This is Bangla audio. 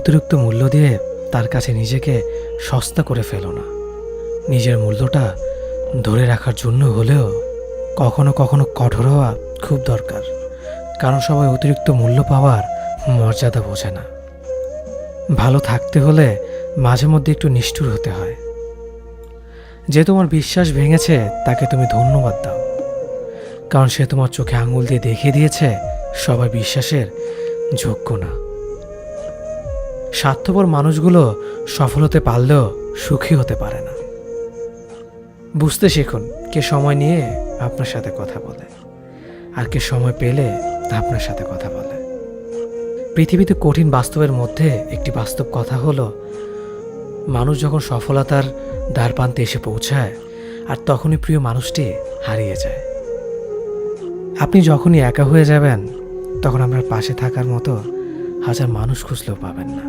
অতিরিক্ত মূল্য দিয়ে তার কাছে নিজেকে সস্তা করে ফেলো না। নিজের মূল্যটা ধরে রাখার জন্য হলেও কখনো কখনো কঠোর হওয়া খুব দরকার, কারণ সবাই অতিরিক্ত মূল্য পাওয়ার মর্যাদা বোঝে না। ভালো থাকতে হলে মাঝে মধ্যে একটু নিষ্ঠুর হতে হয়। যে তোমার বিশ্বাস ভেঙেছে তাকে তুমি ধন্যবাদ দাও, কারণ সে তোমার চোখে আঙুল দিয়ে দেখিয়ে দিয়েছে সবাই বিশ্বাসের যোগ্য না। স্বার্থপর মানুষগুলো সফল হতে পারলেও সুখী হতে পারে না। বুঝতে শিখুন কে সময় নিয়ে আপনার সাথে কথা বলে আর কে সময় পেলে আপনার সাথে কথা বলে। পৃথিবীতে কঠিন বাস্তবের মধ্যে একটি বাস্তব কথা হলো, মানুষ যখন সফলতার দ্বারপ্রান্তে এসে পৌঁছায় আর তখনই প্রিয় মানুষটি হারিয়ে যায়। আপনি যখনই একা হয়ে যাবেন তখন আপনার পাশে থাকার মতো হাজার মানুষ খুঁজলেও পাবেন না।